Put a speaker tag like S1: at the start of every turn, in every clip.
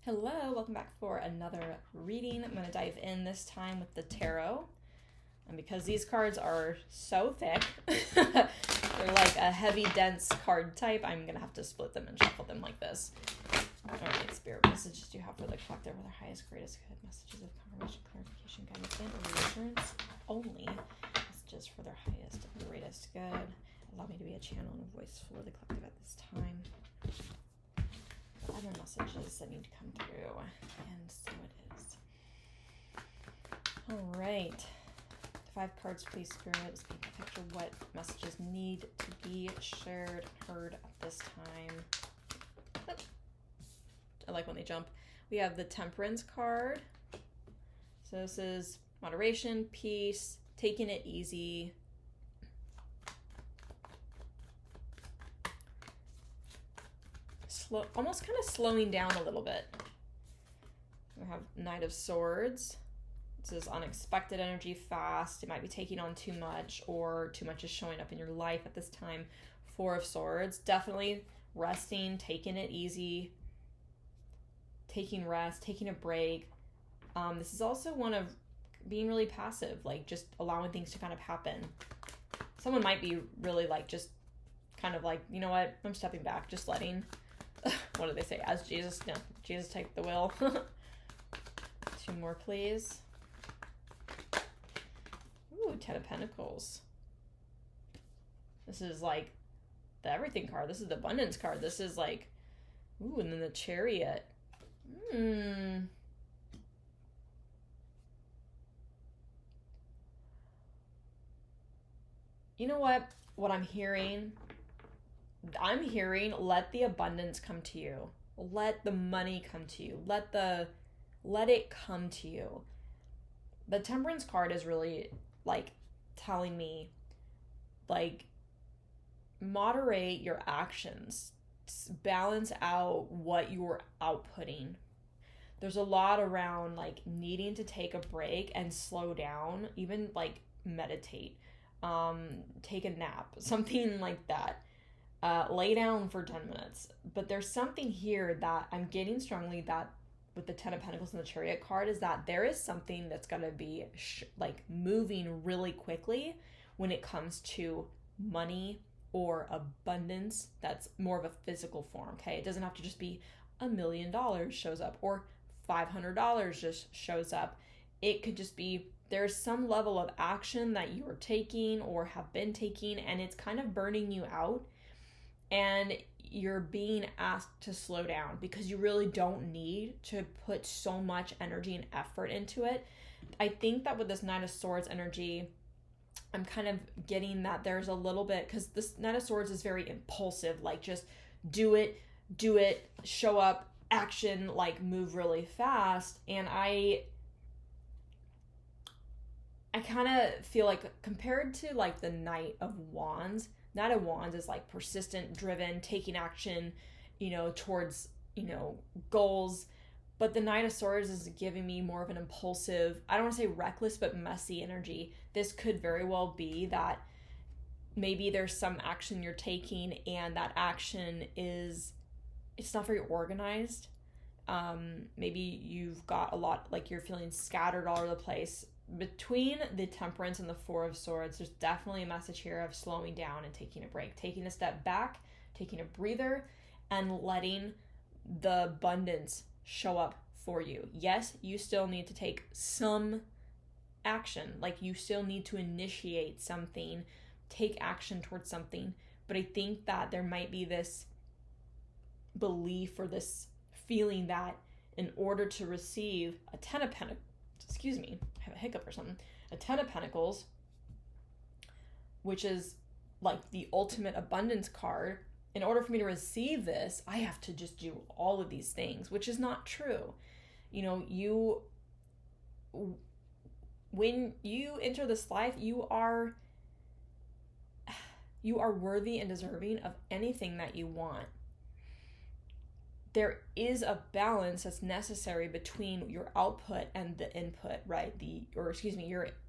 S1: Hello, welcome back for another reading. I'm going to dive in this time with the tarot. And because these cards are so thick, they're like a heavy, dense card type, I'm going to have to split them and shuffle them like this. Alright, spirit messages do you have for the collective or the highest, greatest good? Messages of confirmation, clarification, guidance, and reassurance only. Messages for their highest, greatest good. Allow me to be a channel and a voice for the collective at this time. Other messages that need to come through, and so it is. All right, 5 cards, please, Spirit. Speak a picture. What messages need to be shared, heard at this time? I like when they jump. We have the Temperance card. So this is moderation, peace, taking it easy. Almost kind of slowing down a little bit. We have Knight of Swords. This is unexpected energy, fast. It might be taking on too much, or too much is showing up in your life at this time. 4 of Swords. Definitely resting, taking it easy, taking rest, taking a break. This is also one of being really passive, like just allowing things to kind of happen. Someone might be really like just kind of like, you know what, I'm stepping back, just letting... What do they say? As Jesus? No. Jesus take the wheel. 2 more, please. Ooh, 10 of Pentacles. This is like the everything card. This is the abundance card. This is like... Ooh, and then the Chariot. You know what? What I'm hearing... let the abundance come to you. Let the money come to you. Let it come to you. The Temperance card is really like telling me, like, moderate your actions. Balance out what you're outputting. There's a lot around like needing to take a break and slow down, even like meditate, take a nap, something like that. Lay down for 10 minutes. But there's something here that I'm getting strongly that with the 10 of Pentacles and the Chariot card is that there is something that's going to be like moving really quickly when it comes to money or abundance that's more of a physical form, okay? It doesn't have to just be $1 million shows up or $500 just shows up. It could just be there's some level of action that you are taking or have been taking, and it's kind of burning you out. And you're being asked to slow down because you really don't need to put so much energy and effort into it. I think that with this Knight of Swords energy, I'm kind of getting that there's a little bit, because this Knight of Swords is very impulsive, like just do it, show up, action, like move really fast. And I kind of feel like compared to like the Knight of Wands, Knight of Wands is like persistent, driven, taking action, towards, goals. But the Knight of Swords is giving me more of an impulsive, I don't want to say reckless, but messy energy. This could very well be that maybe there's some action you're taking and that action it's not very organized. Maybe you've got a lot, like you're feeling scattered all over the place. Between the Temperance and the 4 of Swords, there's definitely a message here of slowing down and taking a break, taking a step back, taking a breather, and letting the abundance show up for you. Yes, you still need to take some action, like you still need to initiate something, take action towards something, but I think that there might be this belief or this feeling that in order to receive a 10 of Pentacles, I have a hiccup or something, a 10 of Pentacles, which is like the ultimate abundance card, in order for me to receive this, I have to just do all of these things, which is not true. When you enter this life, you are worthy and deserving of anything that you want. There is a balance that's necessary between your output and the input, right? Your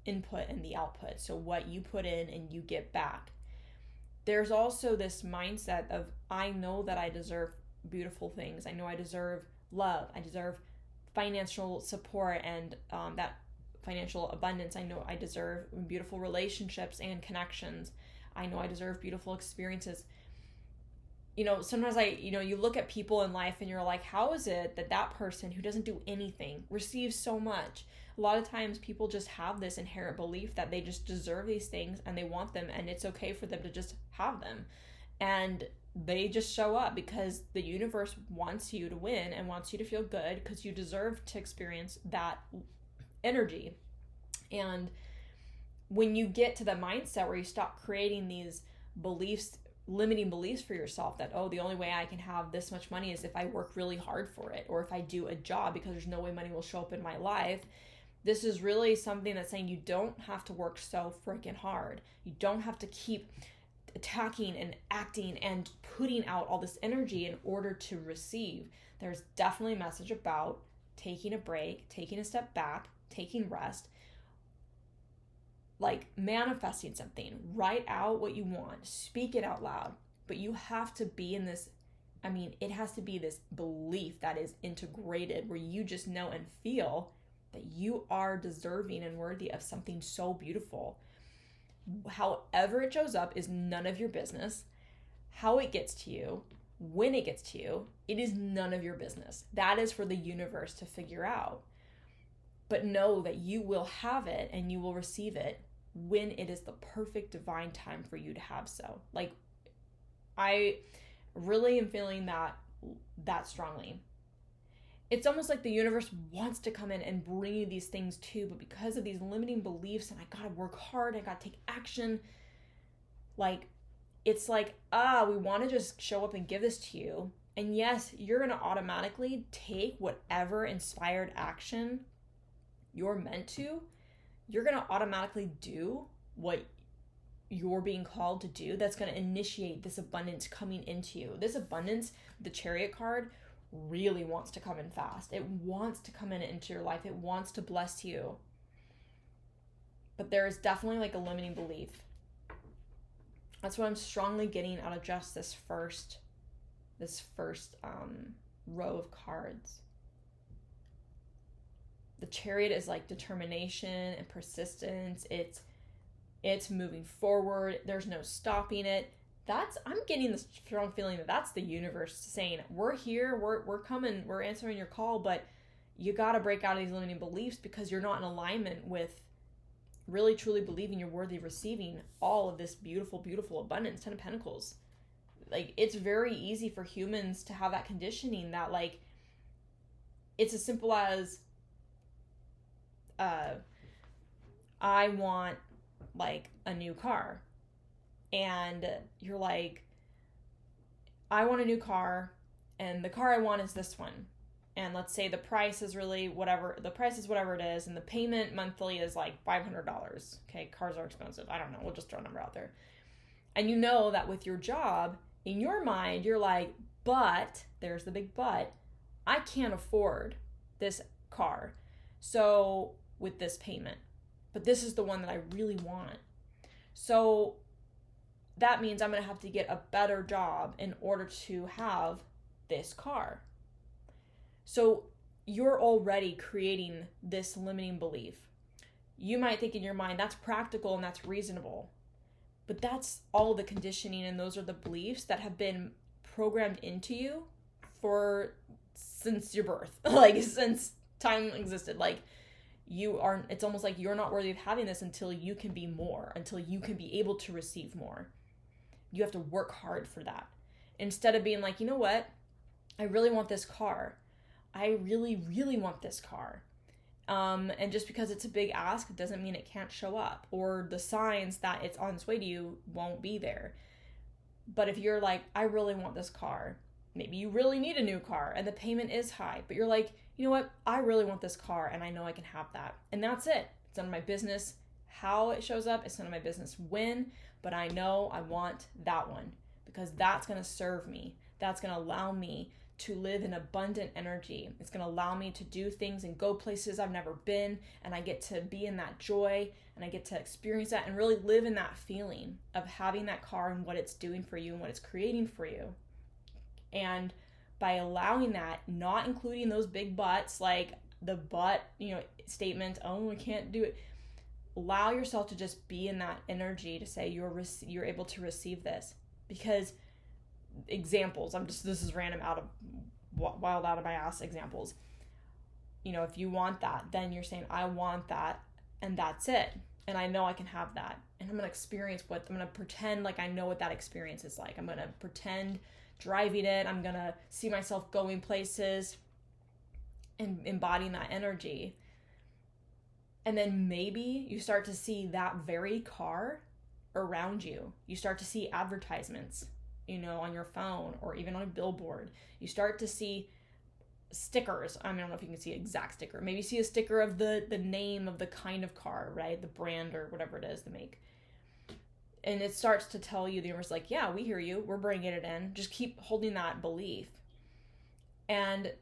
S1: input and the output. So what you put in and you get back. There's also this mindset of, I know that I deserve beautiful things. I know I deserve love. I deserve financial support and that financial abundance. I know I deserve beautiful relationships and connections. I know I deserve beautiful experiences. Sometimes you look at people in life and you're like, how is it that that person who doesn't do anything receives so much? A lot of times people just have this inherent belief that they just deserve these things and they want them, and it's okay for them to just have them. And they just show up because the universe wants you to win and wants you to feel good because you deserve to experience that energy. And when you get to the mindset where you stop creating these beliefs, limiting beliefs for yourself that, oh, the only way I can have this much money is if I work really hard for it, or if I do a job, because there's no way money will show up in my life. This is really something that's saying you don't have to work so freaking hard. You don't have to keep attacking and acting and putting out all this energy in order to receive. There's definitely a message about taking a break, taking a step back, taking rest, like manifesting something. Write out what you want, speak it out loud. But you have to be in this, it has to be this belief that is integrated where you just know and feel that you are deserving and worthy of something so beautiful. However it shows up is none of your business. How it gets to you, when it gets to you, it is none of your business. That is for the universe to figure out. But know that you will have it and you will receive it when it is the perfect divine time for you to have so. Like, I really am feeling that strongly. It's almost like the universe wants to come in and bring you these things too, but because of these limiting beliefs and I gotta work hard, I gotta take action, like, it's like, we want to just show up and give this to you. And yes, you're gonna automatically take whatever inspired action you're meant to. You're gonna automatically do what you're being called to do. That's gonna initiate this abundance coming into you. This abundance, the Chariot card, really wants to come in fast. It wants to come into your life. It wants to bless you. But there is definitely like a limiting belief. That's what I'm strongly getting out of just this first row of cards. The Chariot is like determination and persistence. It's moving forward. There's no stopping it. I'm getting this strong feeling that that's the universe saying, we're here, we're coming, we're answering your call, but you got to break out of these limiting beliefs because you're not in alignment with really truly believing you're worthy of receiving all of this beautiful, beautiful abundance. 10 of Pentacles. Like, it's very easy for humans to have that conditioning that, like, it's as simple as, I want, like, a new car. And you're like, I want a new car, and the car I want is this one. And let's say the price is really whatever it is, and the payment monthly is like $500. Okay, cars are expensive. I don't know. We'll just throw a number out there. And you know that with your job, in your mind, you're like, but, there's the big but, I can't afford this car. So, with this payment. But this is the one that I really want. So, that means I'm going to have to get a better job in order to have this car. So you're already creating this limiting belief. You might think in your mind, that's practical and that's reasonable. But that's all the conditioning, and those are the beliefs that have been programmed into you since your birth. Like, since time existed. Like, it's almost like you're not worthy of having this until you can be more, until you can be able to receive more. You have to work hard for that. Instead of being like, you know what? I really want this car. I really, really want this car. And just because it's a big ask doesn't mean it can't show up, or the signs that it's on its way to you won't be there. But if you're like, I really want this car, maybe you really need a new car and the payment is high, but you're like, you know what? I really want this car and I know I can have that. And that's it. It's none of my business how it shows up. It's none of my business when, but I know I want that one because that's going to serve me. That's going to allow me to live in abundant energy. It's going to allow me to do things and go places I've never been, and I get to be in that joy, and I get to experience that and really live in that feeling of having that car and what it's doing for you and what it's creating for you. And by allowing that, not including those big buts, like the but, statement, oh, we can't do it. Allow yourself to just be in that energy to say you're able to receive this. Because examples, this is random, wild out of my ass examples. If you want that, then you're saying, I want that, and that's it. And I know I can have that. And I'm going to pretend like I know what that experience is like. I'm going to pretend driving it. I'm going to see myself going places and embodying that energy. And then maybe you start to see that very car around you. You start to see advertisements, on your phone or even on a billboard. You start to see stickers. I don't know if you can see an exact sticker. Maybe see a sticker of the name of the kind of car, right? The brand or whatever it is, the make. And it starts to tell you, the universe, like, yeah, we hear you. We're bringing it in. Just keep holding that belief. And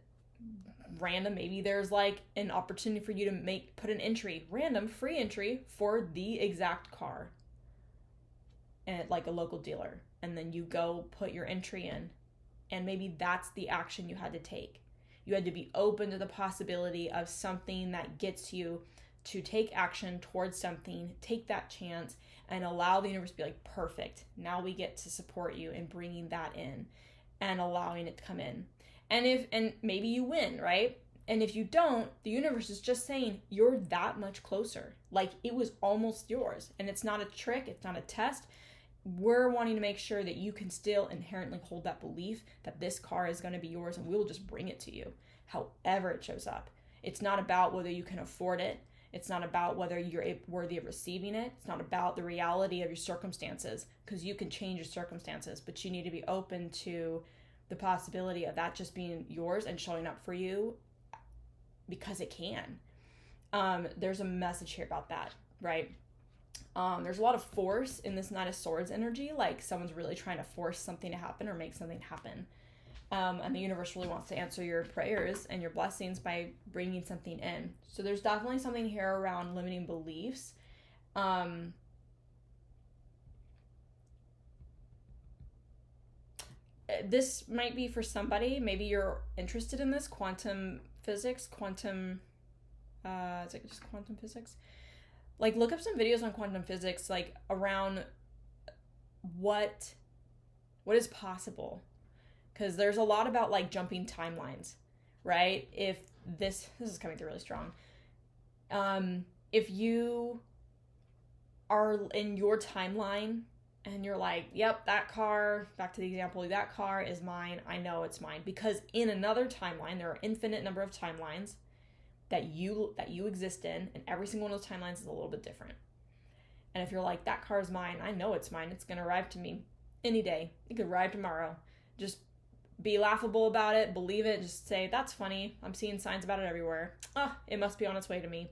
S1: random, maybe there's like an opportunity for you to put an entry, random free entry for the exact car at like a local dealer. And then you go put your entry in. And maybe that's the action you had to take. You had to be open to the possibility of something that gets you to take action towards something, take that chance, and allow the universe to be like, perfect. Now we get to support you in bringing that in and allowing it to come in. And maybe you win, right? And if you don't, the universe is just saying you're that much closer. Like it was almost yours. And it's not a trick. It's not a test. We're wanting to make sure that you can still inherently hold that belief that this car is going to be yours and we'll just bring it to you, however it shows up. It's not about whether you can afford it. It's not about whether you're worthy of receiving it. It's not about the reality of your circumstances, because you can change your circumstances, but you need to be open to the possibility of that just being yours and showing up for you because it can. There's a message here about that, right? There's a lot of force in this Knight of Swords energy, like someone's really trying to force something to happen or make something happen. And the universe really wants to answer your prayers and your blessings by bringing something in. So there's definitely something here around limiting beliefs. This might be for somebody. Maybe you're interested in this quantum physics, is it just quantum physics? Like, look up some videos on quantum physics, like, around what is possible. Because there's a lot about, like, jumping timelines, right? If this is coming through really strong. If you are in your timeline and you're like, yep, that car, back to the example, that car is mine, I know it's mine. Because in another timeline, there are infinite number of timelines that you exist in, and every single one of those timelines is a little bit different. And if you're like, that car is mine, I know it's mine, it's going to arrive to me any day. It could arrive tomorrow. Just be laughable about it, believe it, just say, that's funny, I'm seeing signs about it everywhere. It must be on its way to me.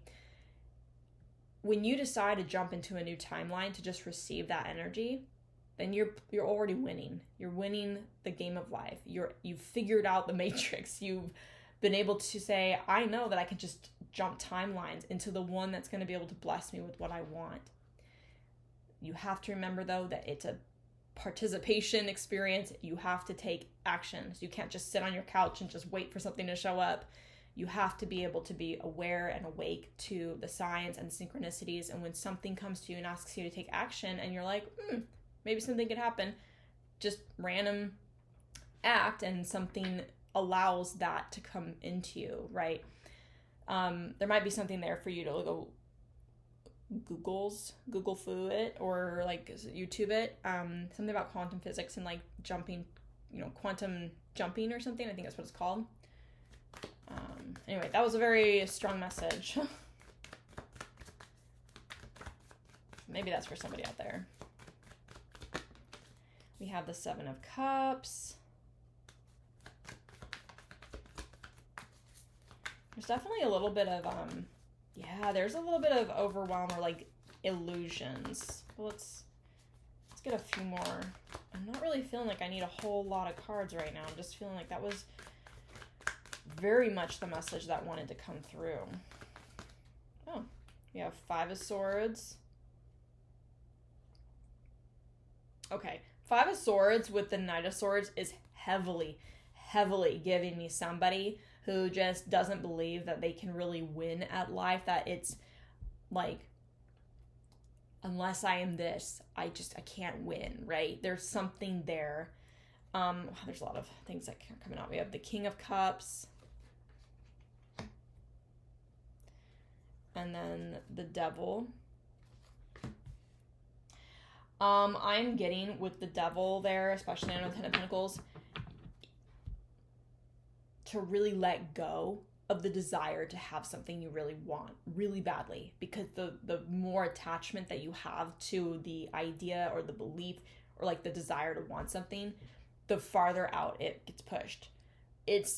S1: When you decide to jump into a new timeline to just receive that energy, then you're already winning. You're winning the game of life. You've figured out the matrix. You've been able to say, I know that I can just jump timelines into the one that's going to be able to bless me with what I want. You have to remember, though, that it's a participation experience. You have to take action. So you can't just sit on your couch and just wait for something to show up. You have to be able to be aware and awake to the signs and synchronicities. And when something comes to you and asks you to take action and you're like, maybe something could happen, just random act and something allows that to come into you, right? There might be something there for you to go Google foo it or like YouTube it. Something about quantum physics and like jumping, quantum jumping or something. I think that's what it's called. Anyway, that was a very strong message. Maybe that's for somebody out there. We have the Seven of Cups. There's definitely a little bit of, there's a little bit of overwhelm or like illusions. But let's get a few more. I'm not really feeling like I need a whole lot of cards right now. I'm just feeling like that was very much the message that wanted to come through. Oh, we have Five of Swords. Okay, Five of Swords with the Knight of Swords is heavily heavily giving me somebody who just doesn't believe that they can really win at life, that it's like, unless I am this, I can't win, right? There's something there. There's a lot of things that are coming out. We have the King of Cups, and then the Devil. I'm getting with the Devil there, especially on the Ten of Pentacles, to really let go of the desire to have something you really want really badly, because the more attachment that you have to the idea or the belief or like the desire to want something, the farther out it gets pushed. It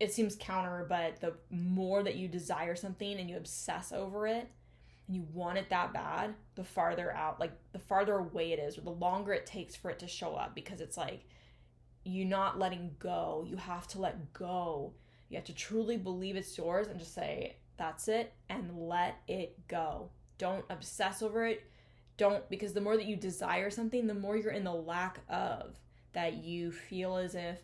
S1: seems counter, but the more that you desire something and you obsess over it and you want it that bad, the farther out, like the farther away it is, or the longer it takes for it to show up, because it's like you're not letting go. You have to let go. You have to truly believe it's yours and just say, that's it, and let it go. Don't obsess over it. Because the more that you desire something, the more you're in the lack of, that you feel as if,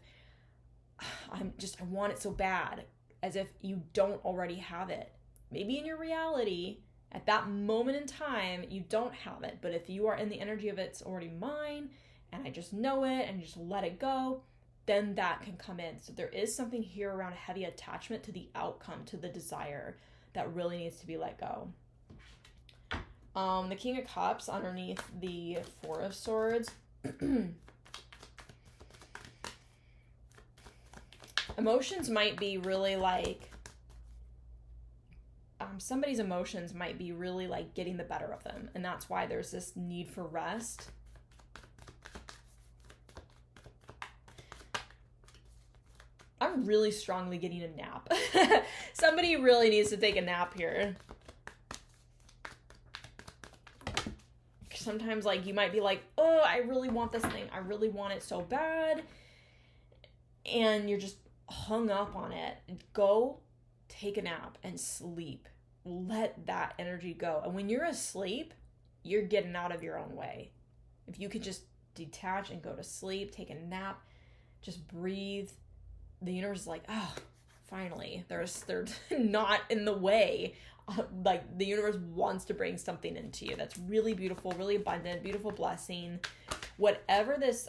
S1: I want it so bad, as if you don't already have it. Maybe in your reality, at that moment in time, you don't have it. But if you are in the energy of it's already mine, and I just know it, and just let it go, then that can come in. So there is something here around a heavy attachment to the outcome, to the desire, that really needs to be let go. The King of Cups underneath the Four of Swords. Emotions might be really like, somebody's emotions might be really like getting the better of them. And that's why there's this need for rest. I'm really strongly getting a nap. Somebody really needs to take a nap here. Sometimes like you might be like, oh, I really want this thing. I really want it so bad. And you're just hung up on it. Go take a nap and sleep. Let that energy go. And when you're asleep, you're getting out of your own way. If you could just detach and go to sleep, take a nap, just breathe. The universe is like, oh, finally, they're not in the way. Like the universe wants to bring something into you that's really beautiful, really abundant, beautiful blessing. Whatever this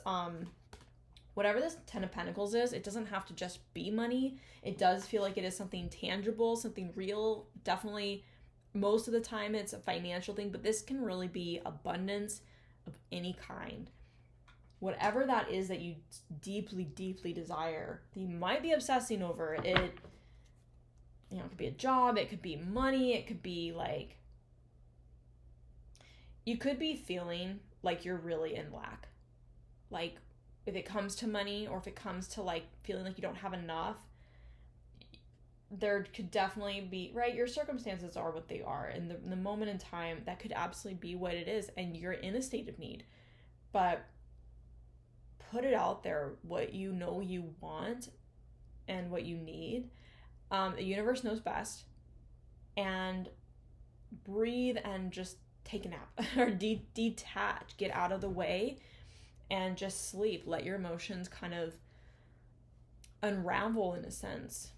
S1: Ten of Pentacles is, it doesn't have to just be money. It does feel like it is something tangible, something real. Definitely, most of the time it's a financial thing, but this can really be abundance of any kind. Whatever that is that you deeply, deeply desire, you might be obsessing over it. You know, it could be a job, it could be money, it could be like, you could be feeling like you're really in lack. Like, if it comes to money, or if it comes to like feeling like you don't have enough, there could definitely be, right? Your circumstances are what they are. In the moment in time, that could absolutely be what it is, and you're in a state of need. But put it out there, what you know you want and what you need. The universe knows best. And breathe and just take a nap or detach, get out of the way and just sleep. Let your emotions kind of unravel in a sense.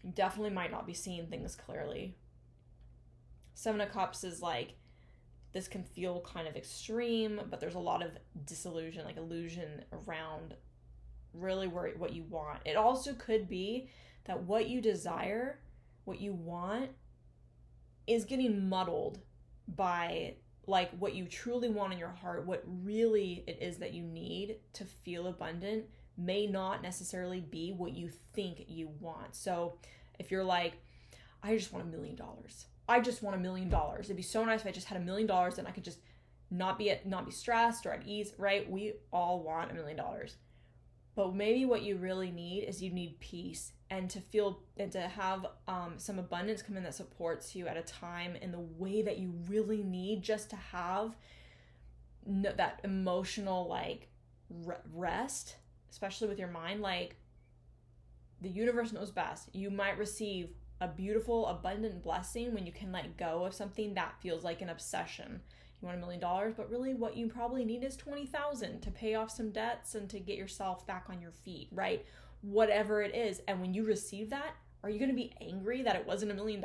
S1: You definitely might not be seeing things clearly. Seven of Cups is like, this can feel kind of extreme, but there's a lot of disillusion, like illusion around really what you want. It also could be that what you desire, what you want, is getting muddled by like what you truly want in your heart. What really it is that you need to feel abundant may not necessarily be what you think you want. So if you're like, I just want $1 million. I just want $1 million. It'd be so nice if I just had $1 million and I could just not be stressed or at ease, right? We all want $1 million. But maybe what you really need is you need peace, and to feel and to have some abundance come in that supports you at a time in the way that you really need, just to have that emotional like rest, especially with your mind. Like, the universe knows best. You might receive a beautiful, abundant blessing when you can let go of something that feels like an obsession. You want $1 million, but really what you probably need is 20,000 to pay off some debts and to get yourself back on your feet, right? Whatever it is. And when you receive that, are you going to be angry that it wasn't $1 million?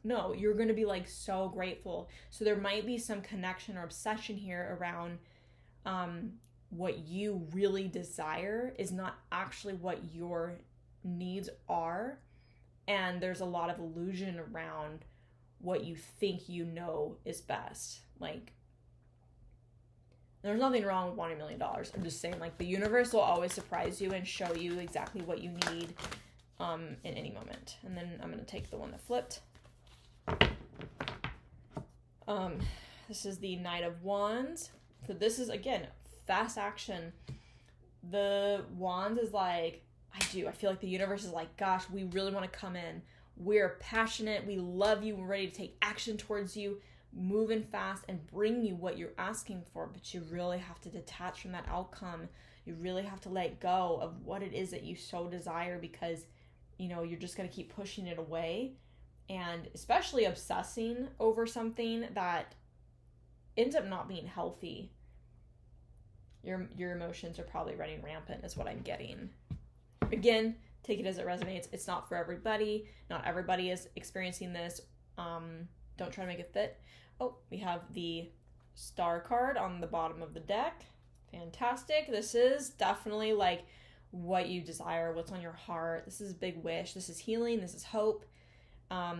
S1: No, you're going to be like so grateful. So there might be some connection or obsession here around what you really desire is not actually what your needs are. And there's a lot of illusion around what you think you know is best. Like, there's nothing wrong with wanting $1 million. I'm just saying, like, the universe will always surprise you and show you exactly what you need in any moment. And then I'm going to take the one that flipped. This is the Knight of Wands. So this is, again, fast action. The Wands is like, I feel like the universe is like, gosh, we really want to come in. We're passionate. We love you. We're ready to take action towards you, moving fast and bring you what you're asking for. But you really have to detach from that outcome. You really have to let go of what it is that you so desire, because, you know, you're just going to keep pushing it away, and especially obsessing over something that ends up not being healthy. Your emotions are probably running rampant is what I'm getting. Again, take it as it resonates. It's not for everybody. Not everybody is experiencing this. Don't try to make it fit. Oh, we have the Star card on the bottom of the deck. Fantastic. This is definitely like what you desire, what's on your heart. This is a big wish. This is healing. This is hope.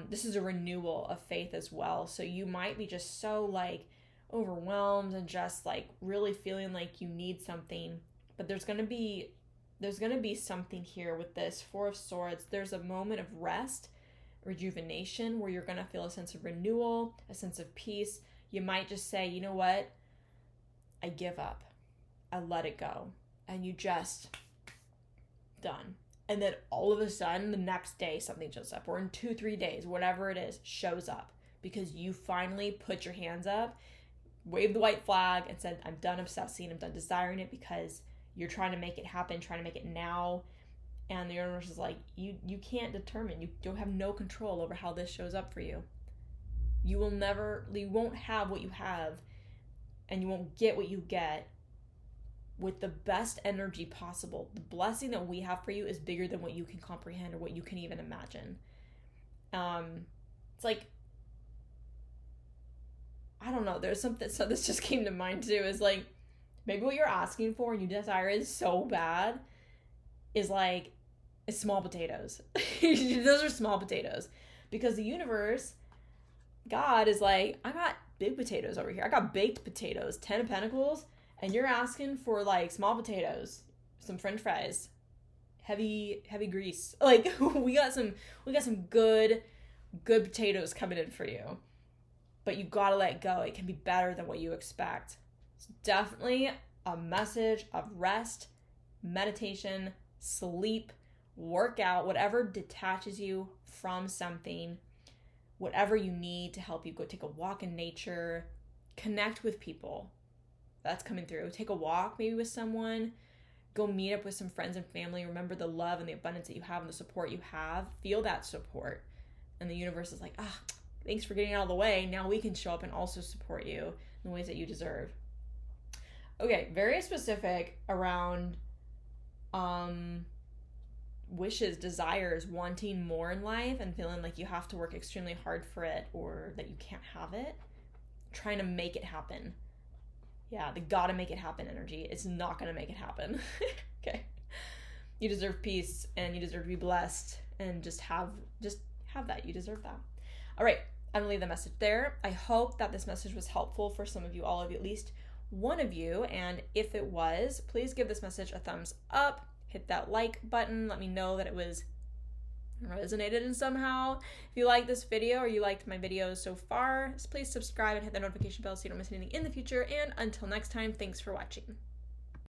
S1: This is a renewal of faith as well. So you might be just so like overwhelmed and just like really feeling like you need something, but there's going to be something here with this Four of Swords. There's a moment of rest, rejuvenation, where you're going to feel a sense of renewal, a sense of peace. You might just say, you know what? I give up. I let it go. And you just done. And then all of a sudden, the next day, something shows up, or in 2-3 days, whatever it is, shows up, because you finally put your hands up, waved the white flag, and said, I'm done obsessing. I'm done desiring it, because you're trying to make it happen, trying to make it now. And the universe is like, you can't determine. You don't have no control over how this shows up for you. You won't have what you have, and you won't get what you get with the best energy possible. The blessing that we have for you is bigger than what you can comprehend or what you can even imagine. It's like, I don't know, there's something, so this just came to mind too, is like, maybe what you're asking for and you desire is so bad is like, it's small potatoes. Those are small potatoes, because the universe, God is like, I got big potatoes over here. I got baked potatoes, 10 of Pentacles, and you're asking for like small potatoes, some French fries, heavy grease. Like we got some good potatoes coming in for you. But you gotta let go. It can be better than what you expect. It's definitely a message of rest, meditation, sleep, workout, whatever detaches you from something, whatever you need to help you go take a walk in nature, connect with people. That's coming through. Take a walk maybe with someone, go meet up with some friends and family. Remember the love and the abundance that you have and the support you have. Feel that support. And the universe is like, thanks for getting out of the way. Now we can show up and also support you in the ways that you deserve. Okay, very specific around wishes, desires, wanting more in life and feeling like you have to work extremely hard for it or that you can't have it. Trying to make it happen. Yeah, the gotta make it happen energy. It's not gonna make it happen. Okay. You deserve peace and you deserve to be blessed and just have that. You deserve that. All right. I'm gonna leave the message there. I hope that this message was helpful for some of you, all of you, at least one of you. And if it was, please give this message a thumbs up. Hit that like button. Let me know that it was resonated in somehow. If you like this video or you liked my videos so far, please subscribe and hit the notification bell so you don't miss anything in the future. And until next time, thanks for watching.